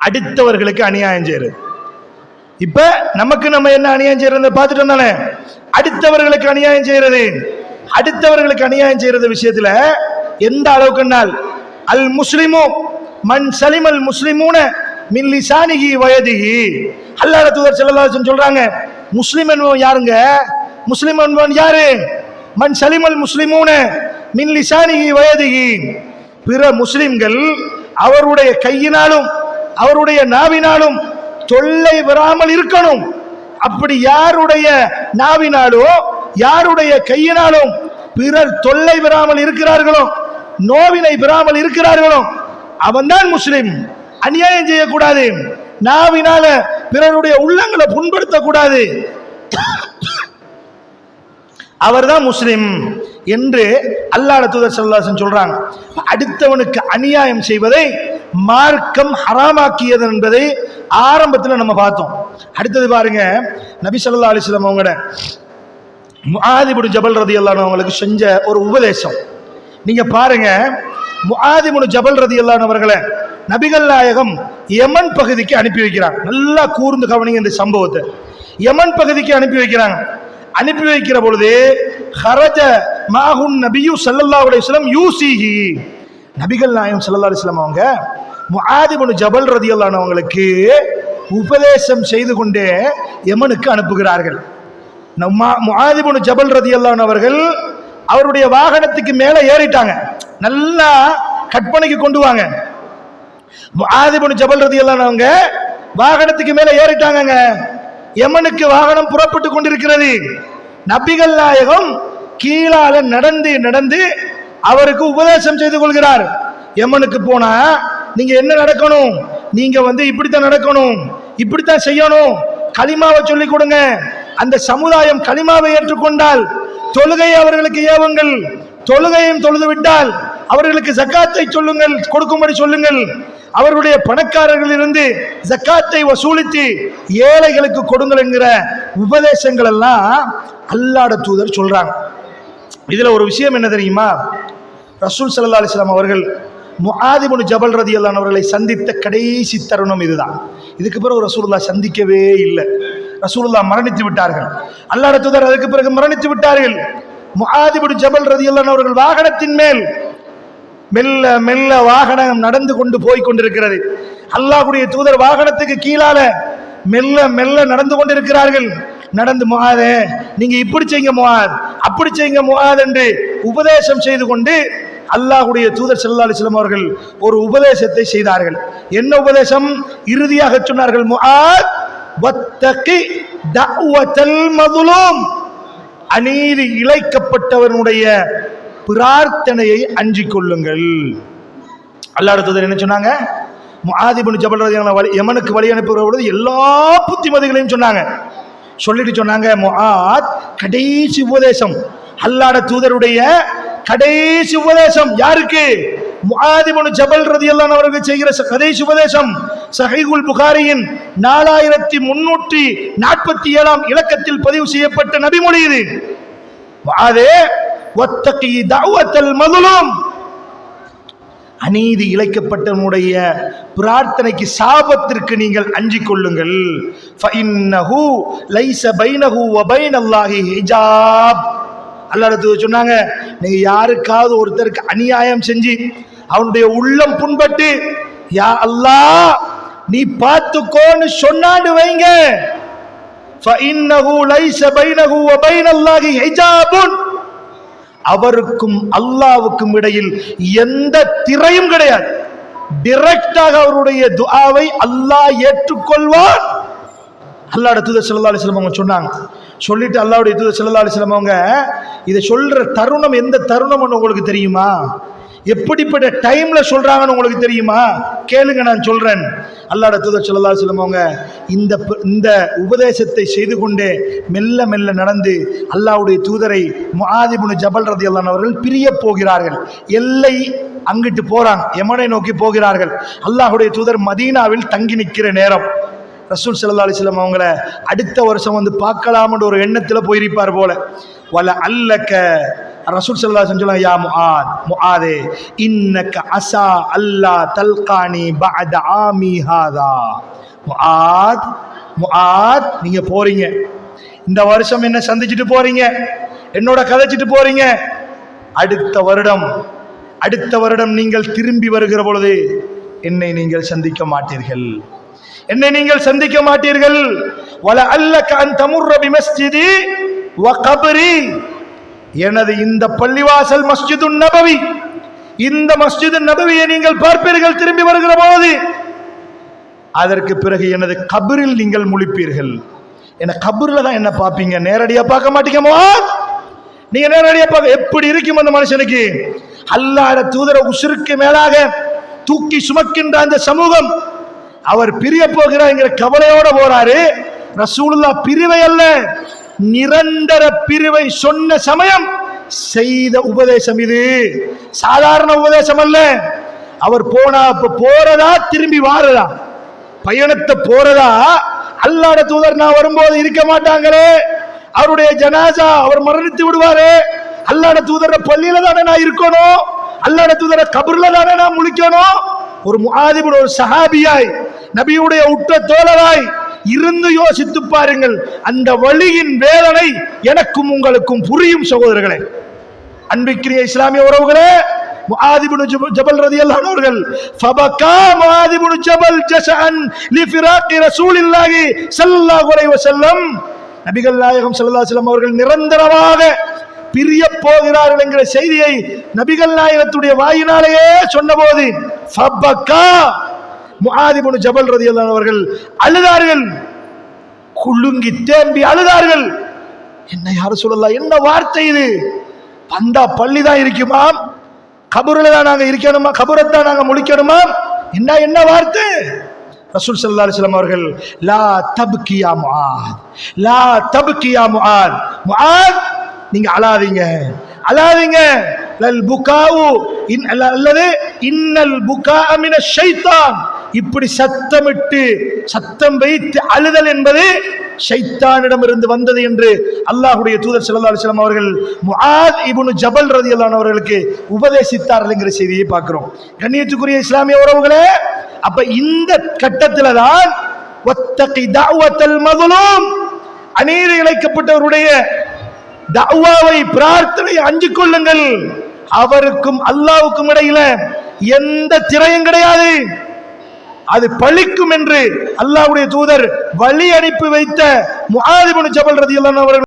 அடுத்தவர்களுக்கு அநியாயம் செய்யறது. இப்ப நமக்கு நம்ம என்ன அநியாயம் செய்யறது பார்த்துட்டு தானே, அடுத்தவர்களுக்கு அநியாயம் செய்யறது. அடுத்தவர்களுக்கு அநியாயம் செய்யறது விஷயத்துல எந்த அளவுக்குனால் அல் முஸ்லிமு மன் சலிமல் முஸ்லிமூன மின் லிசானிஹி வயதிஹி. அல்லாஹ் தூதர் ஸல்லல்லாஹு அலைஹி வஸல்லம் சொல்றாங்க, முஸ்லிம் என்பவன் யாருங்க? முஸ்லிம் என்பவன் யாரு? மன் சலிமல் முஸ்லிமூன மின் லிசானிஹி வயதிஹி. பிற முஸ்லிம்கள் அவருடைய கையினாலும் அவருடைய நாவினாலும் தொல்லை வராமல் இருக்கணும். அப்படி யாருடைய நாவினாலோ யாருடைய கையினாலும் பிறர் தொல்லை பெறாமல் இருக்கிறார்களோ, நோவினை பெறாமல் இருக்கிறார்களோ, அவன்தான் முஸ்லிம். அநியாயம் செய்யக்கூடாது, நாவினால பிறருடைய உள்ளங்களை புண்படுத்தக்கூடாது, அவர்தான் முஸ்லிம் என்று அல்லாஹ் தூதர் ஸல்லல்லாஹு அலைஹி வஸல்லம் சொல்றாங்க. அடுத்தவனுக்கு அநியாயம் செய்வதை மார்க்கம் ஹராமாக்கியது என்பதை ஆரம்பத்தில் நம்ம பார்த்தோம். அடுத்தது பாருங்க, நபி ஸல்லல்லாஹு அலைஹி வஸல்லம் அவங்களோட முஆத் இப்னு ஜபல் ரலியல்லாஹு அன்ஹு அவங்களுக்கு செஞ்ச ஒரு உபதேசம் நீங்க பாருங்க. முஆத் இப்னு ஜபல் ரலியல்லாஹு அன்ஹு அவர்களை நபிகள் நாயகம் யமன் பகுதிக்கு அனுப்பி வைக்கிறாங்க. நல்லா கூர்ந்து கவனிங்க இந்த சம்பவத்தை. யமன் பகுதிக்கு அனுப்பி வைக்கிறாங்க. அனுப்பி வைக்கிற பொழுது ஹரஜ மாஹுன் நபியு ஸல்லல்லாஹு அலைஹி வஸல்லம் யூசிஹி. நபிகள் நாயகம் ஸல்லல்லாஹு அலைஹி வஸல்லம் அவங்க முஆத் இப்னு ஜபல் ரலியல்லாஹு அன்ஹு அவங்களுக்கு உபதேசம் செய்து கொண்டே யமனுக்கு அனுப்புகிறார்கள். முஆத் இப்னு ஜபல் ரலியல்லாஹு அன்ஹு அவர்கள் அவருடைய வாகனத்துக்கு மேலே ஏறிட்டாங்க. நல்லா கற்பனைக்கு கொண்டு வாங்க. முஆத் இப்னு ஜபல் ரலியல்லாஹு அன்ஹு அவங்க வாகனத்துக்கு மேலே ஏறிட்டாங்க. யமனுக்கு வாகனம் புறப்பட்டு கொண்டிருக்கிறது. நபிகள் நாயகம் கீழால நடந்து நடந்து அவருக்கு உபதேசம் செய்து கொள்கிறார். யமனுக்கு போனா நீங்க என்ன நடக்கணும், நீங்க இப்படித்தான் நடக்கணும், இப்படித்தான் செய்யணும், கலிமாவை சொல்லிக் கொடுங்க. அந்த சமுதாயம் கலிமாவை ஏற்றுக்கொண்டால் தொழுகையை அவர்களுக்கு ஏவுங்கள், தொழுகையும் தொழுது விட்டால் அவர்களுக்கு ஜக்காத்தை சொல்லுங்கள், கொடுக்கும்படி சொல்லுங்கள், அவர்களுடைய பணக்காரர்கள் இருந்து ஜக்காத்தை வசூலித்து ஏழைகளுக்கு கொடுங்கள் என்கிற உபதேசங்கள் எல்லாம் அல்லாஹ்வுடைய தூதர் சொல்றாங்க. இதுல ஒரு விஷயம் என்ன தெரியுமா, ரசூல் ஸல்லல்லாஹு அலைஹி வஸல்லம் அவர்கள் முஆத் இப்னு ஜபல் ரலியல்லாஹு அன்ஹு அவர்களை சந்தித்த கடைசி தருணம் இதுதான். இதுக்கு பிறகு ரசூலுல்லாஹ் சந்திக்கவே இல்லை. ரசூலுல்லாஹ் மரணித்து விட்டார்கள். அல்லாஹ்வுடைய தூதர் அதுக்கு பிறகு மரணித்து விட்டார்கள். முஆத் இப்னு ஜபல் ரலியல்லாஹு அன்ஹு அவர்கள் வாகனத்தின் மேல் மெல்ல மெல்ல வாகனம் நடந்து கொண்டு போய் கொண்டிருக்கிறது. அல்லாஹ்வுடைய தூதர் வாகனத்துக்கு கீழால மெல்ல மெல்ல நடந்து கொண்டிருக்கிறார்கள். நடந்து முஆதே நீங்க இப்படி செய்யுங்க முஆத், அப்படி செய்யுங்க முஆத் என்று உபதேசம் செய்து கொண்டு அல்லாஹ்வுடைய தூதர் ஸல்லல்லாஹு அலைஹி வஸல்லம் அவர்கள் ஒரு உபதேசத்தை செய்தார்கள். என்ன உபதேசம்? இறுதியாக சொன்னார்கள், முஆத் வத்தகி தஅவத்தல் மظلوم, அநீதி இழைக்கப்பட்டவனுடைய பிரார்த்தனையை அஞ்சிக் கொள்ளுங்கள். அல்லாஹ்வுடைய தூதர் என்ன சொன்னாங்க? முஆத் இப்னு ஜபல் ரலியல்லாஹு அன்ஹு யமனுக்கு வழி அனுப்புகிற பொழுது எல்லா புத்திமதிகளையும் சொன்னாங்க. சொல்லிட்டு சொன்னாங்க, முஆத் கடைசி உபதேசம், அல்லாஹ்வுடைய தூதருடைய கடைசி உபதேசம் யாருக்கு? முஆத் இப்னு ஜபல் ரலியல்லாஹு அன்ஹு அவர்கள் செய்கிற கடைசி உபதேசம் ஸஹீஹுல் புகாரியின் 4347 இலக்கத்தில் பதிவு செய்யப்பட்ட நபிமொழி இது. முஆதே வத்தகி தஅவத்தல் மظلوم, அநீதி இழைக்கப்பட்டவனுடைய பிரார்த்தனைக்கு சாபத்திற்கு நீங்கள் அஞ்சிக் கொள்ளுங்கள். ஃபஇன்னஹு லைஸ பைனஹு வ பைனல்லாஹி ஹிஜாப். அல்லாஹ் சொன்னாங்க, நீங்க யாருக்காவது ஒருத்தருக்கு அநியாயம் செஞ்சு அவனுடைய உள்ளம் புண்பட்டு யா அல்லாஹ் நீ பார்த்துக்கோன்னு சொன்னாண்டு வைங்க, ஃபஇன்னஹு லைஸ பைனஹு வ பைனல்லாஹி ஹிஜாபுன், அவருக்கும் அல்லாஹ்வுக்கும் இடையில் எந்த திரையும் கிடையாது. டைரக்டாக அவருடைய துஆவை அல்லாஹ் ஏற்றுக்கொள்வார். அல்லாஹ்வுடைய தூதர் ஸல்லல்லாஹு அலைஹி வஸல்லம் அவங்க சொன்னாங்க. சொல்லிட்டு அல்லாஹ்வுடைய தூதர் ஸல்லல்லாஹு அலைஹி வஸல்லம் அவங்க இதை சொல்ற தருணம் எந்த தருணம்னு உங்களுக்கு தெரியுமா? எப்படிப்பட்ட டைம்ல சொல்றாங்கன்னு உங்களுக்கு தெரியுமா? கேளுங்க, நான் சொல்றேன். அல்லாஹ்வுடைய தூதர் ஸல்லல்லாஹு அலைஹி வஸல்லம் அவங்க இந்த உபதேசத்தை செய்து கொண்டே மெல்ல மெல்ல நடந்து அல்லாஹ்வுடைய தூதரை முஆத் இப்னு ஜபல் ரலியல்லாஹு அன்ஹு அவர்கள் பிரிய போகிறார்கள். எல்லை அங்கிட்டு போறாங்க, யமனை நோக்கி போகிறார்கள். அல்லாஹ்வுடைய தூதர் மதீனாவில் தங்கி நிற்கிற நேரம் ரசூல் ஸல்லல்லாஹு அலைஹி வஸல்லம் அவங்கள அடுத்த வருஷம் பார்க்கலாம்ன்ற ஒரு எண்ணத்தில் போயிருப்பார் போல. வல அல்லக்க ரசூல் ஸல்லல்லாஹு அலைஹி வஸல்லம் யா முஆதே இன்னக அஸா அல்லா தல்கானி பஅத ஆமி ஹாதா. முஆத் நீங்க போறீங்க, இந்த வருஷம் என்ன சந்திச்சுட்டு போறீங்க, என்னோட கதைச்சிட்டு போறீங்க. அடுத்த வருடம் நீங்கள் திரும்பி வருகிற பொழுது என்னை நீங்கள் சந்திக்க மாட்டீர்கள், என்னை நீங்கள் சந்திக்க மாட்டீர்கள். வலஅல்லக அன் தமுர்ர பிமஸ்ஜிதி வ கப்ரி, எனது இந்த பள்ளிவாசல் மஸ்ஜிதுன் நபவி, இந்த மஸ்ஜிதுன் நபவியை நீங்கள் பார்ப்பீர்கள் திரும்பி வருகிற போது. அதற்கு பிறகு எனது கபரில் நீங்கள் முழிப்பீர்கள். என்ன கபர்ல தான் என்ன பார்ப்பீங்க, நேரடியா பார்க்க மாட்டீங்க. நீங்க நேரடியா பார்க்க எப்படி இருக்கும் அந்த மனுஷனுக்கு? அல்லாஹ்வுடைய தூதரை உசுருக்கு மேலாக தூக்கி சுமக்கின்ற அந்த சமூகம், அவர் பிரிய போகிறார் என்கிற கவலையோட போறாரு. ரசூலுல்லாஹ் பிரிவை அல்ல, நிரந்தர பிரிவை சொன்ன சமயம் செய்த உபதேசம் இது, சாதாரண உபதேசம் அல்ல. அவர் போறதா திரும்பி வாரதா, பயணத்தை போறதா? அல்லாஹ்வுடைய தூதர் நான் வரும்போது இருக்க மாட்டாங்களே, அவருடைய ஜனாசா அவர் மரணித்து விடுவாரு, அல்லாஹ்வுடைய தூதர் பள்ளியில தானே நான் இருக்கணும், அல்லாஹ்வுடைய தூதர் கபர்ல தானே நான் முழிக்கணும். ஒரு முஆத் இப்னு ஒரு சஹாபியாய், நபியுடைய உற்ற தோழராய் இருந்து யோசித்து பாருங்கள். அந்த வலியின் வேதனை எனக்கும் உங்களுக்கும் புரியும் சகோதரர்களே, அன்பிற்குரிய இஸ்லாமிய உறவுகளே. முஆத் இப்னு ஜபல் ரலியல்லாஹு அன்ஹு அவர்கள் ஃபபகா முஆத் இப்னு ஜபல் ஜஸஅன் லிஃபிராகி ரசூலில்லாஹி ஸல்லல்லாஹு அலைஹி வஸல்லம், நபிகள் நாயகம் ஸல்லல்லாஹு அலைஹி வஸல்லம் அவர்கள் நிரந்தரமாக பிரிய போகிறார்கள் என்கிற செய்தியை நபிகள் நாயகத்துடைய வாயினாலேயே சொன்னபோது ஃபபகா முஆத் இப்னு ஜபல் ரலியல்லாஹு அன்ஹு அவர்கள் அழுதார்கள், குலுங்கி தேம்பி அழுதார்கள். என்ன யா ரசூலல்லாஹ், என்ன வார்த்தை இது? பந்தா பள்ளி தான் இருக்குமா, கபூர்ல தான் நாங்க இருக்கணுமா, கபூரத்தான் நாங்க முழிக்கணுமா? என்ன வார்த்தை? ரசூல் ஸல்லல்லாஹு அலைஹி வஸல்லம் அவர்கள் லா தப்கி யா முஆத், லா தப்கி யா முஆத், முஆத் நீங்க அழாதீங்க, அழாதீங்க. லல் புகாஉ அல்லது இன்னல் புகாஅ மினஷ் ஷைத்தான், இப்படி சத்தம் வைத்து அழுதல் என்பது ஷைத்தானிடமிருந்து வந்தது என்று அல்லாஹ்வுடைய தூதர் ஸல்லல்லாஹு அலைஹி வஸல்லம் அவர்கள் முஆத் இப்னு ஜபல் ரலியல்லாஹு அன்ஹு அவர்களுக்கு உபதேசித்தார்கள் என்கிற செய்தியை பார்க்கிறோம். கண்ணியத்துக்குரிய இஸ்லாமிய உறவுகளே, அப்ப இந்த கட்டத்துல தான் வத்தகி தஅவத்தல் மظلوம், அநீதி இழைக்கப்பட்டவருடைய தஅவாவை, பிரார்த்தனை அஞ்சிக் கொள்ளுங்கள். அவருக்கும் அல்லாஹ்வுக்கும் இடையில எந்த திரையும் கிடையாது, அது பழிக்கும் என்று அல்லாஹ்வுடைய தூதர் வழி அனுப்பி வைத்த முஆத் இப்னு ஜபல் ரலியல்லாஹு அன்ஹு அவர்கள்